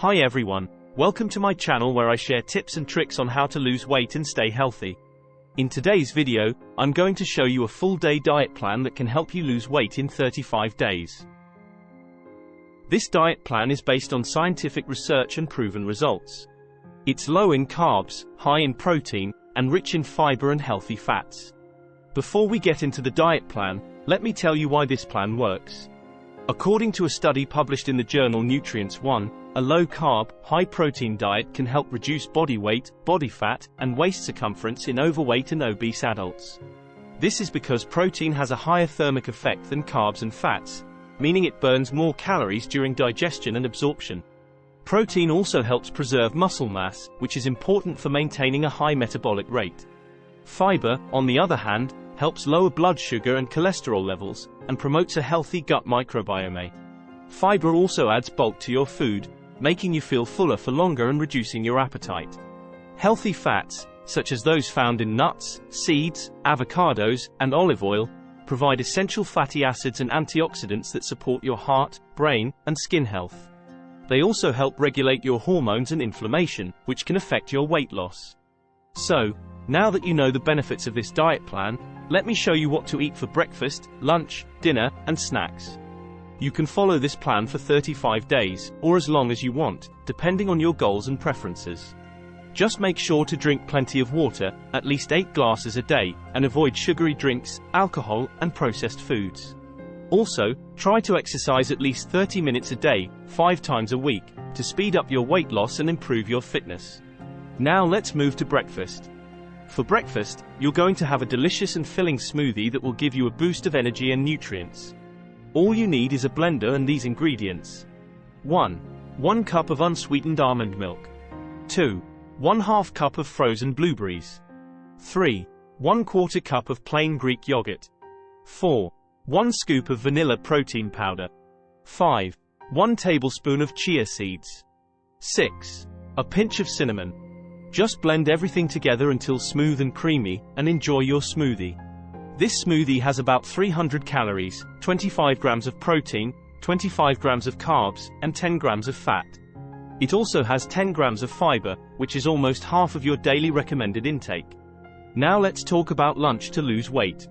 Hi everyone, welcome to my channel where I share tips and tricks on how to lose weight and stay healthy. In today's video, I'm going to show you a full-day diet plan that can help you lose weight in 35 days. This diet plan is based on scientific research and proven results. It's low in carbs, high in protein, and rich in fiber and healthy fats. Before we get into the diet plan, let me tell you why this plan works. According to a study published in the journal Nutrients 1, a low-carb, high-protein diet can help reduce body weight, body fat, and waist circumference in overweight and obese adults. This is because protein has a higher thermic effect than carbs and fats, meaning it burns more calories during digestion and absorption. Protein also helps preserve muscle mass, which is important for maintaining a high metabolic rate. Fiber, on the other hand, helps lower blood sugar and cholesterol levels, and promotes a healthy gut microbiome. Fiber also adds bulk to your food, making you feel fuller for longer and reducing your appetite. Healthy fats, such as those found in nuts, seeds, avocados, and olive oil, provide essential fatty acids and antioxidants that support your heart, brain, and skin health. They also help regulate your hormones and inflammation, which can affect your weight loss. So, now that you know the benefits of this diet plan, let me show you what to eat for breakfast, lunch, dinner, and snacks. You can follow this plan for 35 days, or as long as you want, depending on your goals and preferences. Just make sure to drink plenty of water, at least 8 glasses a day, and avoid sugary drinks, alcohol, and processed foods. Also, try to exercise at least 30 minutes a day, 5 times a week, to speed up your weight loss and improve your fitness. Now let's move to breakfast. For breakfast, you're going to have a delicious and filling smoothie that will give you a boost of energy and nutrients. All you need is a blender and these ingredients. 1 cup of unsweetened almond milk. 2. 1/2 cup of frozen blueberries. 3. 1/4 cup of plain Greek yogurt. 4. 1 scoop of vanilla protein powder. 5. 1 tablespoon of chia seeds. 6. A pinch of cinnamon. Just blend everything together until smooth and creamy, and enjoy your smoothie. This smoothie has about 300 calories, 25 grams of protein, 25 grams of carbs, and 10 grams of fat. It also has 10 grams of fiber, which is almost half of your daily recommended intake. Now let's talk about lunch to lose weight.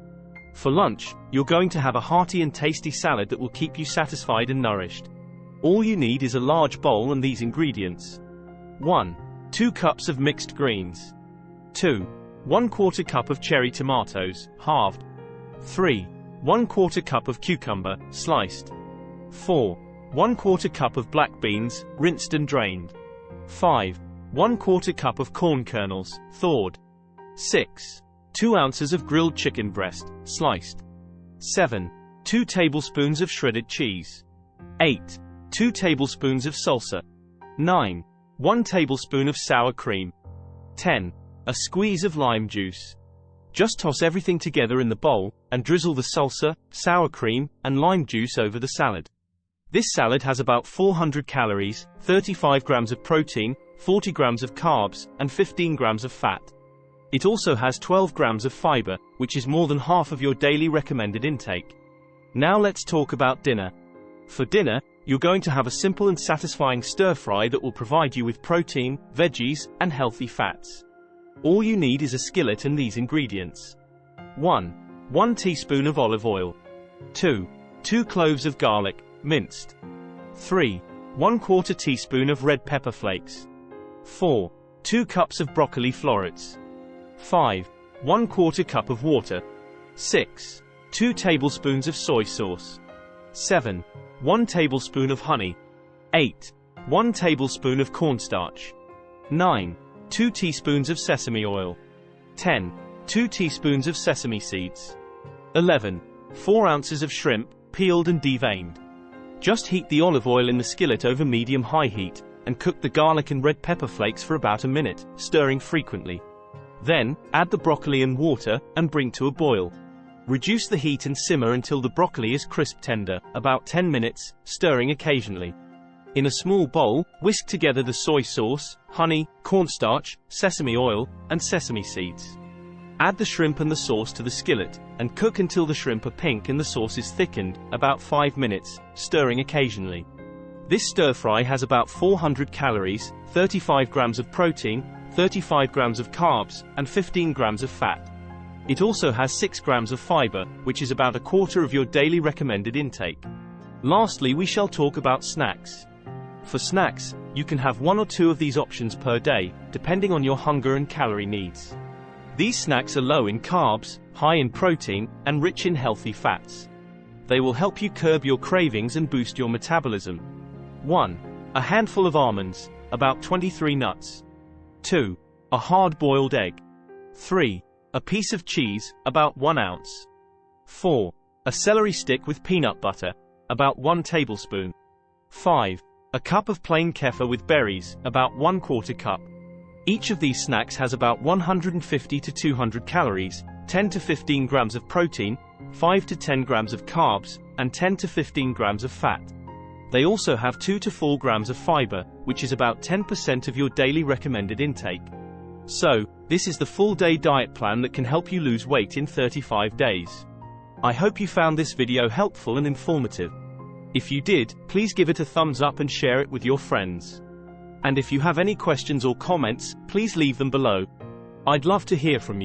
For lunch, you're going to have a hearty and tasty salad that will keep you satisfied and nourished. All you need is a large bowl and these ingredients. 1. 2 cups of mixed greens. 2. 1/4 cup of cherry tomatoes, halved. 3. 1/4 cup of cucumber, sliced. 4. 1/4 cup of black beans, rinsed and drained. 5. 1/4 cup of corn kernels, thawed. 6. 2 ounces of grilled chicken breast, sliced. 7. 2 tablespoons of shredded cheese. 8. 2 tablespoons of salsa. 9. 1 tablespoon of sour cream. 10. A squeeze of lime juice. Just toss everything together in the bowl, and drizzle the salsa, sour cream, and lime juice over the salad. This salad has about 400 calories, 35 grams of protein, 40 grams of carbs, and 15 grams of fat. It also has 12 grams of fiber, which is more than half of your daily recommended intake. Now let's talk about dinner. For dinner, you're going to have a simple and satisfying stir-fry that will provide you with protein, veggies, and healthy fats. All you need is a skillet and these ingredients. 1 teaspoon of olive oil. 2 cloves of garlic, minced. 3 1/4 teaspoon of red pepper flakes. 4 2 cups of broccoli florets. 5 1/4 cup of water. 6 2 tablespoons of soy sauce. 7 1 tablespoon of honey. 8 1 tablespoon of cornstarch. 9 2 teaspoons of sesame oil. 10 2 teaspoons of sesame seeds. 11 4 ounces of shrimp, peeled and deveined. Just heat the olive oil in the skillet over medium-high heat, and cook the garlic and red pepper flakes for about a minute, stirring frequently. Then, add the broccoli and water, and bring to a boil. Reduce the heat and simmer until the broccoli is crisp tender, about 10 minutes, stirring occasionally. In a small bowl, whisk together the soy sauce, honey, cornstarch, sesame oil, and sesame seeds. Add the shrimp and the sauce to the skillet, and cook until the shrimp are pink and the sauce is thickened, about 5 minutes, stirring occasionally. This stir-fry has about 400 calories, 35 grams of protein, 35 grams of carbs, and 15 grams of fat. It also has 6 grams of fiber, which is about a quarter of your daily recommended intake. Lastly, we shall talk about snacks. For snacks, you can have 1 or 2 of these options per day, depending on your hunger and calorie needs. These snacks are low in carbs, high in protein, and rich in healthy fats. They will help you curb your cravings and boost your metabolism. 1. A handful of almonds, about 23 nuts. 2. A hard-boiled egg. 3. A piece of cheese, about 1 ounce. 4. A celery stick with peanut butter, about 1 tablespoon. 5. A cup of plain kefir with berries, about 1/4 cup. Each of these snacks has about 150 to 200 calories, 10 to 15 grams of protein, 5 to 10 grams of carbs, and 10 to 15 grams of fat. They also have 2 to 4 grams of fiber, which is about 10% of your daily recommended intake. So, this is the full-day diet plan that can help you lose weight in 35 days. I hope you found this video helpful and informative. If you did, please give it a thumbs up and share it with your friends. And if you have any questions or comments, please leave them below. I'd love to hear from you.